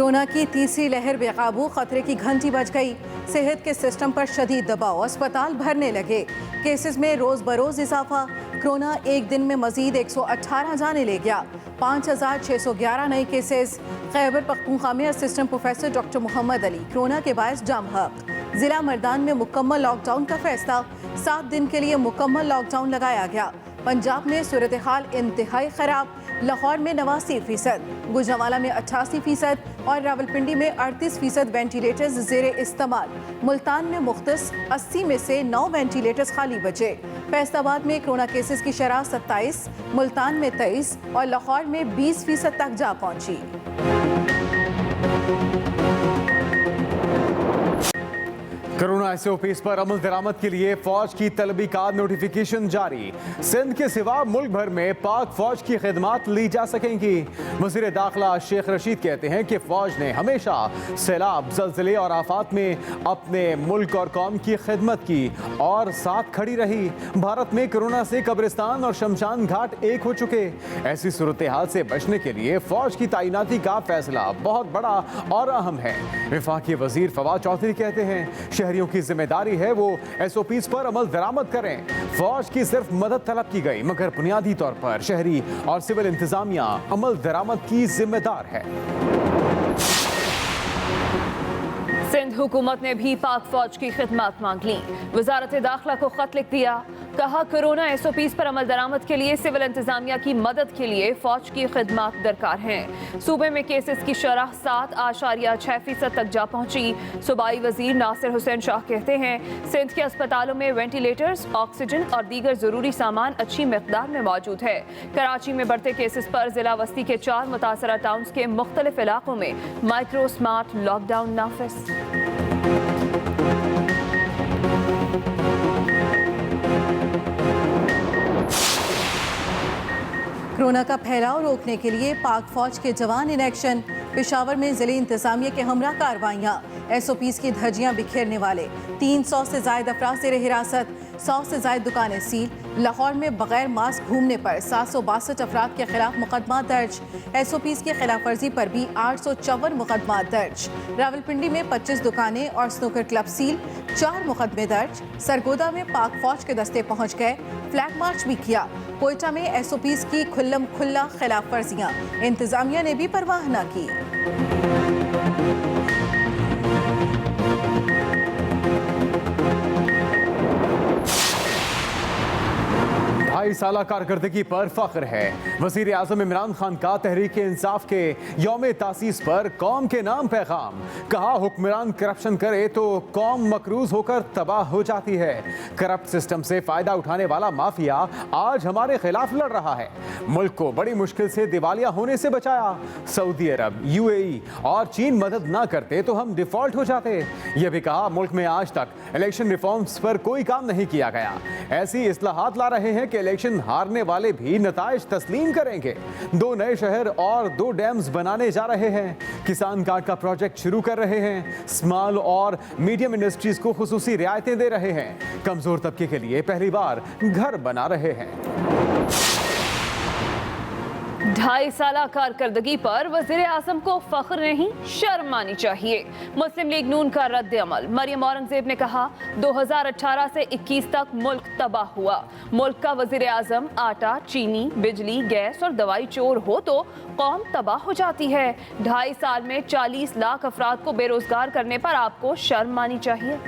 Corona की तीसरी लहर बेकाबू, खतरे की घंटी बज गई। सेहत के सिस्टम पर शदीद दबाव, अस्पताल भरने लगे। केसेस में रोज बरोज इजाफा। कोरोना एक दिन में मजीद 118 जाने ले गया। 5611 नए केसेस। खैबर पख्तूनख्वा में assistant professor doctor Mohammad Ali corona के बायस जाम हक। जिला मर्दान में मुकम्मल लॉकडाउन का फैसला। 7 दिन के लिए मुकम्मल लॉकडाउन लगाया गया। पंजाब में सूरत हाल इंतहाई खराब। लाहौर में 89%, गुजरांवाला में 88% और रावलपिंडी में 38% वेंटिलेटर्स ज़ेरे इस्तेमाल। मुल्तान में मुख्तस 80 में से 9 वेंटिलेटर्स खाली बचे। फैसलाबाद में कोरोना केसेस की शरह 27, मुल्तान में 23 और लाहौर में 20% तक जा पहुंची। कोरोना एसओपीज़ पर अमल दरामद के लिए फौज की तलबी का नोटिफिकेशन जारी। सिंध के सिवा मुल्क भर में पाक फौज की खिदमत ली जा सकेंगी। वज़ीर दाखिला शेख रशीद कहते हैं कि फौज ने हमेशा सैलाब, ज़लज़ले और आफात में अपने मुल्क और कौम की खिदमत की और साथ खड़ी रही। भारत में कोरोना से कब्रिस्तान और शमशान घाट एक हो चुके। ऐसी सूरत हाल से बचने के लिए फौज की तैनाती का फैसला बहुत बड़ा और अहम है। वफाकी वज़ीर फवाद चौधरी कहते हैं शहरियों की जिम्मेदारी है वो एसओपीज़ पर अमल दरामद करें। फौज की सिर्फ मदद तलब की गई, मगर बुनियादी तौर पर शहरी और सिविल इंतजामिया अमल दरामद की जिम्मेदार है। सिंध हुकूमत ने भी पाक फौज की खिदमत मांग ली। वजारत दाखिला को खत लिख दिया। कहा कोरोना एसओपीज़ पर अमल दरामद के लिए सिविल इंतजामिया की मदद के लिए फौज की खिदमत दरकार हैं। सूबे में केसेस की शरह 7.6% तक जा पहुंची। सूबाई वजीर नासिर हुसैन शाह कहते हैं सिंध के अस्पतालों में वेंटिलेटर्स, ऑक्सीजन और दीगर जरूरी सामान अच्छी मिकदार में मौजूद है। कराची में बढ़ते केसेस पर जिला वस्ती के 4 मुतासरा टाउन्स के मुख्तलिफ इलाकों में माइक्रो स्मार्ट लॉकडाउन नाफिज। कोरोना का फैलाव रोकने के लिए पाक फौज के जवान इन एक्शन। पेशावर में जिले इंतजामिया के हमरा कार्रवाइयाँ। एसओपीज़ की धज्जियाँ बिखेरने वाले 300 से जायद अफराद ज़ेरे हिरासत। 100 से जायद दुकानें सील। लाहौर में बगैर मास्क घूमने पर 762 अफराद के खिलाफ मुकदमा दर्ज। एसओपीज़ की खिलाफ वर्जी पर भी 854 मुकदमा दर्ज। रावलपिंडी में 25 दुकानें और स्नूकर क्लब सील। 4 मुकदमे दर्ज। सरगोदा में पाक फौज के दस्ते पहुंच गए, फ्लैग मार्च भी किया। कोयटा में एसओपीज़ की खुल्लम खुल्ला खिलाफ वर्जियाँ, इंतजामिया ने भी परवाह न की। ढाई साल कारकर्दगी पर फख्र है। वज़ीर आज़म इमरान खान का तहरीक इंसाफ के यौम तासीस पर कौम के नाम पैगाम। कहा हुक्मरान करप्शन करे तो कौम मकरूज होकर तबाह हो जाती है। करप्ट सिस्टम से फायदा उठाने वाला माफिया आज हमारे खिलाफ लड़ रहा है। मुल्क को बड़ी मुश्किल से दिवालिया होने से बचाया। सऊदी अरब, यूएई और चीन मदद ना करते तो हम डिफॉल्ट हो जाते। यह भी कहा मुल्क में आज तक इलेक्शन रिफॉर्म्स पर कोई काम नहीं किया गया। ऐसी इस्लाहात ला रहे हैं कि इलेक्शन हारने वाले भी नताइज तस्लीम करेंगे। 2 नए शहर और 2 डैम्स बनाने जा रहे हैं। किसान कार्ड का प्रोजेक्ट शुरू कर रहे हैं। स्मॉल और मीडियम इंडस्ट्रीज को खुसूसी रियायतें दे रहे हैं। कमजोर तबके के लिए पहली बार घर बना रहे हैं। 2.5 साल कारकर्दगी पर वज़ीर आज़म को फख्र नहीं, शर्म आनी चाहिए। मुस्लिम लीग नून का रद्द अमल। मरियम औरंगजेब ने कहा 2018 से 21 तक मुल्क तबाह हुआ। मुल्क का वज़ीर आज़म आटा, चीनी, बिजली, गैस और दवाई चोर हो तो कौम तबाह हो जाती है। 2.5 साल में 40 लाख अफराद को बेरोजगार करने पर आपको शर्म आनी चाहिए।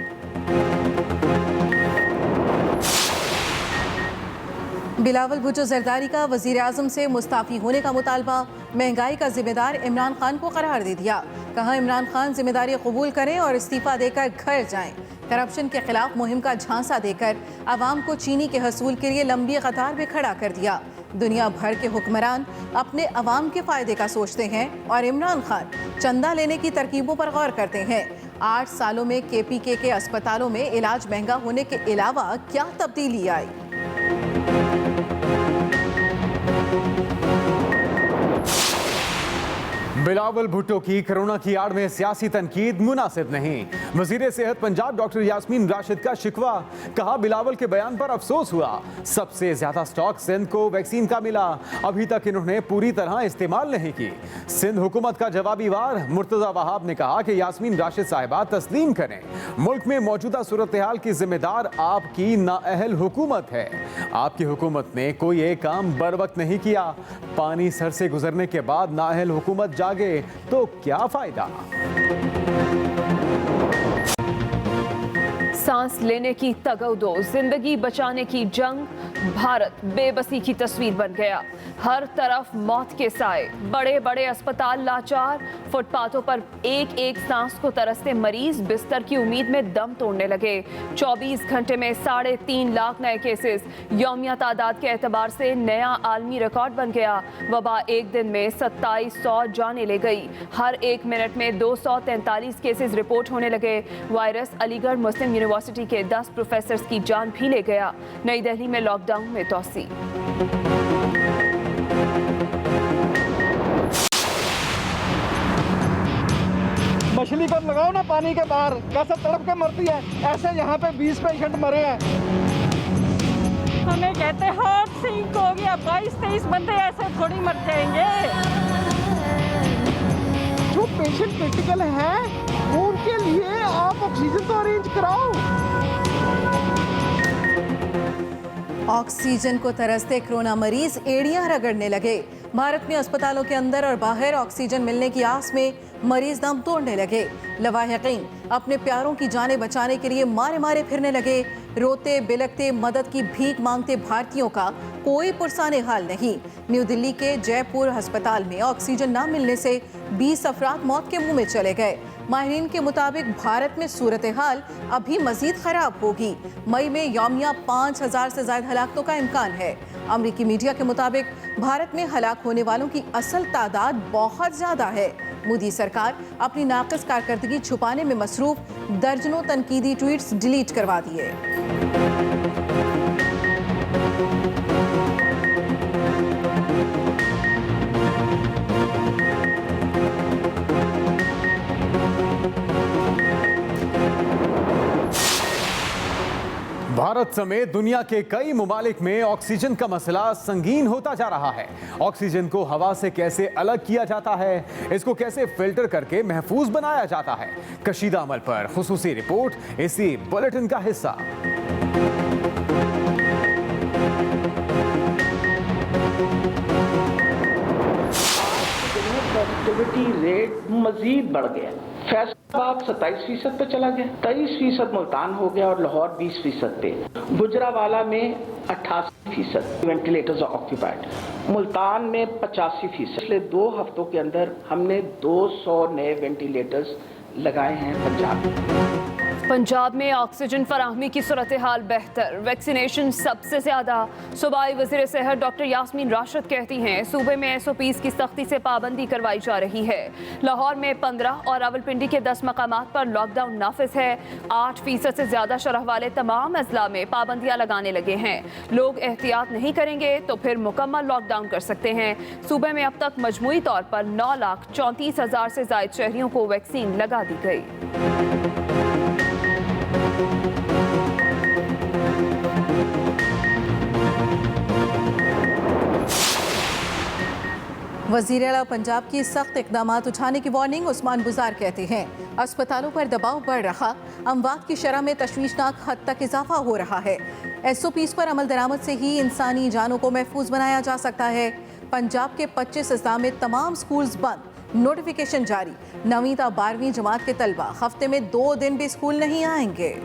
बिलावल भुट्टो जरदारी का वज़ीर आज़म से मुस्ताफ़ी होने का मुतालबा। महंगाई का जिम्मेदार इमरान खान को करार दे दिया। कहा इमरान खान जिम्मेदारी कबूल करें और इस्तीफ़ा देकर घर जाएं। करप्शन के खिलाफ मुहिम का झांसा देकर आवाम को चीनी के हसूल के लिए लंबी कतार में खड़ा कर दिया। दुनिया भर के हुक्मरान अपने अवाम के फ़ायदे का सोचते हैं और इमरान खान चंदा लेने की तरकीबों पर गौर करते हैं। 8 सालों में केपीके के अस्पतालों में इलाज महंगा होने के अलावा क्या तब्दीली आई? बिलावल भुट्टो की कोरोना की आड़ में सियासी तनकीद मुनासिब नहीं। वजीर सेहत पंजाब डॉक्टर यास्मीन राशिद का शिकवा, कहा बिलावल के बयान पर अफसोस हुआ। सबसे ज्यादा स्टॉक सिंध को वैक्सीन का मिला, अभी तक इन्होंने पूरी तरह इस्तेमाल नहीं की। सिंध हुकूमत का जवाबी वार, मुर्तजा वहाब ने कहा कि यास्मीन राशिद साहिबा तस्लीम करें, मुल्क में मौजूदा सूरत हाल की जिम्मेदार आपकी नाअहल हुकूमत है। आपकी हुकूमत ने कोई एक काम बर वक्त नहीं किया। पानी सर से गुजरने के बाद नाअहल हुकूमत जागे तो क्या फायदा। सांस लेने की तगौदो, जिंदगी बचाने की जंग, भारत बेबसी की तस्वीर बन गया। हर तरफ मौत के साए, बड़े बड़े अस्पताल लाचार, फुटपाथों पर एक एक सांस को तरसते मरीज बिस्तर की उम्मीद में दम तोड़ने लगे। 24 घंटे में 3.5 लाख नए केसेस, यौमिया तादाद के एतबार से नया आलमी रिकॉर्ड बन गया। वबा एक दिन में 2700 जानें ले गई। हर एक मिनट में 243 केसेस रिपोर्ट होने लगे। वायरस अलीगढ़ मुस्लिम यूनिवर्सिटी के 10 प्रोफेसर्स की जान भी ले गया। नई दिल्ली में लॉकडाउन में तोसी। मछली को लगाओ ना पानी के बाहर, कैसे तड़प के मरती है। ऐसे यहाँ पे 20 पेशेंट मरे हैं। हमें कहते हार्ट सिंक हो गया, 22-23 बंदे ऐसे थोड़ी मर जाएंगे। जो पेशेंट क्रिटिकल है उनके लिए आप ऑक्सीजन तो अरेंज कराओ। ऑक्सीजन को तरसते कोरोना मरीज एड़ियां रगड़ने लगे। भारत में अस्पतालों के अंदर और बाहर ऑक्सीजन मिलने की आस में मरीज दम तोड़ने लगे। लवाहिकीन अपने प्यारों की जानें बचाने के लिए मारे मारे फिरने लगे। रोते बिलखते मदद की भीख मांगते भारतीयों का कोई पुरसाने हाल नहीं। न्यू दिल्ली के जयपुर अस्पताल में ऑक्सीजन न मिलने से 20 अफराद मौत के मुंह में चले गए। माहिरीन के मुताबिक भारत में सूरत हाल अभी मजीद खराब होगी। मई में यौमिया 5000 से ज्यादा हलाकतों का इम्कान है। अमरीकी मीडिया के मुताबिक भारत में हलाक होने वालों की असल तादाद बहुत ज्यादा है। मोदी सरकार अपनी नाक़िस कारकर्दगी छुपाने में मसरूफ, दर्जनों तनकीदी ट्वीट्स डिलीट करवा दिए। भारत समेत दुनिया के कई ममालिक में ऑक्सीजन का मसला संगीन होता जा रहा है। ऑक्सीजन को हवा से कैसे अलग किया जाता है, इसको कैसे फिल्टर करके महफूज बनाया जाता है, कशीदा अमल पर खुसूसी रिपोर्ट इसी बुलेटिन का हिस्सा। पॉजिटिविटी रेट मजीद बढ़ गया। फैसलाबाद 27% पे चला गया, 23% मुल्तान हो गया और लाहौर 20% पे। गुजरावाला में 88% वेंटिलेटर्स ऑक्यूपाइड, मुल्तान में 85%। पिछले 2 हफ्तों के अंदर हमने 200 नए वेंटिलेटर्स लगाए हैं पंजाब में। पंजाब में ऑक्सीजन फराहमी की सूरत हाल बेहतर, वैक्सीनेशन सबसे ज्यादा। सूबाई वज़ीर सेहत डॉक्टर यास्मीन राशिद कहती हैं सूबे में SOPs की सख्ती से पाबंदी करवाई जा रही है। लाहौर में 15 और रावलपिंडी के 10 मकामात पर लॉकडाउन नाफिज है। 8% से ज्यादा शरह वाले तमाम अजला में पाबंदियां लगाने लगे हैं। लोग एहतियात नहीं करेंगे तो फिर मुकम्मल लॉकडाउन कर सकते हैं। सूबे में अब तक मजमूई तौर पर 9,34,000 से ज्यादा शहरियों को वैक्सीन लगा दी गई। वज़ीर आला पंजाब की सख्त इक़दामात उठाने की वार्निंग। उस्मान गुजार कहते हैं अस्पतालों पर दबाव बढ़ रहा, अमवात की शरह में तशवीशनाक हद तक इजाफा हो रहा है। SOPs पर अमल दरामद से ही इंसानी जानों को महफूज बनाया जा सकता है। पंजाब के 25 अज़ला में तमाम स्कूल्स बंद, नोटिफिकेशन जारी। 9वीं ता 12वीं जमात के तलबा हफ्ते में 2 दिन भी स्कूल नहीं आएंगे।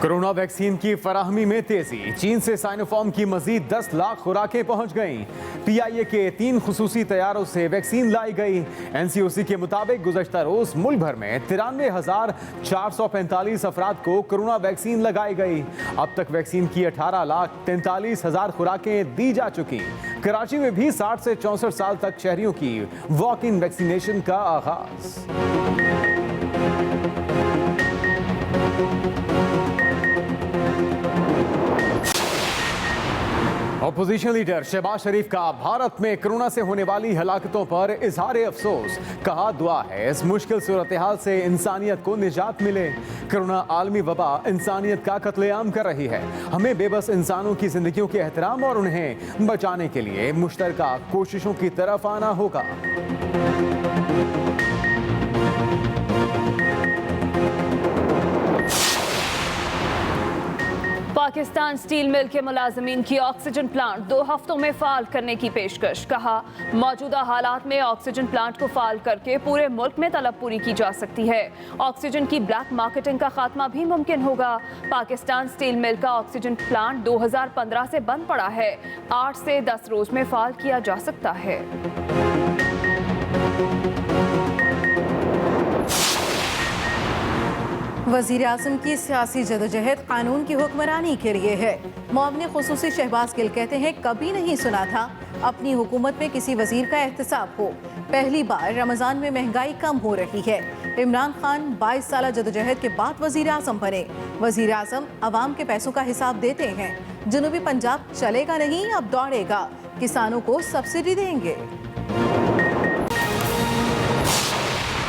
कोरोना वैक्सीन की फराहमी में तेजी, चीन से साइनोफार्म की मजीद 10 लाख खुराकें पहुंच गईं। PIA के 3 खुसूसी तैयारों से वैक्सीन लाई गई। NCOC के मुताबिक गुज़श्ता रोज मुल्क भर में 93,445 अफराद को कोरोना वैक्सीन लगाई गई। अब तक वैक्सीन की 18,43,000 खुराकें दी जा चुकी। कराची में भी 60 से 64 साल तक शहरियों की वॉक इन वैक्सीनेशन का आगाज। अपोजिशन लीडर शहबाज शरीफ का भारत में कोरोना से होने वाली हलाकतों पर इजहार अफसोस। कहा दुआ है इस मुश्किल सूरत हाल से इंसानियत को निजात मिले। कोरोना आलमी वबा इंसानियत का कत्लेआम कर रही है। हमें बेबस इंसानों की जिंदगियों के एहतराम और उन्हें बचाने के लिए मुश्तरका कोशिशों की तरफ आना होगा। पाकिस्तान स्टील मिल के मुलाजमीन की ऑक्सीजन प्लांट 2 हफ्तों में फाल करने की पेशकश। कहा मौजूदा हालात में ऑक्सीजन प्लांट को फाल करके पूरे मुल्क में तलब पूरी की जा सकती है। ऑक्सीजन की ब्लैक मार्केटिंग का खात्मा भी मुमकिन होगा। पाकिस्तान स्टील मिल का ऑक्सीजन प्लांट 2015 से बंद पड़ा है। 8 से 10 रोज में फाल किया जा सकता है। वज़ीर आज़म की सियासी जदोजहद कानून की हुक्मरानी के लिए है। मुआविन खुसूसी शहबाज गिल कहते हैं कभी नहीं सुना था अपनी हुकूमत में किसी वजीर का एहतसाब हो। पहली बार रमज़ान में महंगाई कम हो रही है। इमरान खान 22 साल जदोजहद के बाद वज़ीर आज़म बने। वज़ीर आज़म अवाम के पैसों का हिसाब देते हैं। जनूबी पंजाब चलेगा नहीं अब दौड़ेगा। किसानों को सब्सिडी देंगे।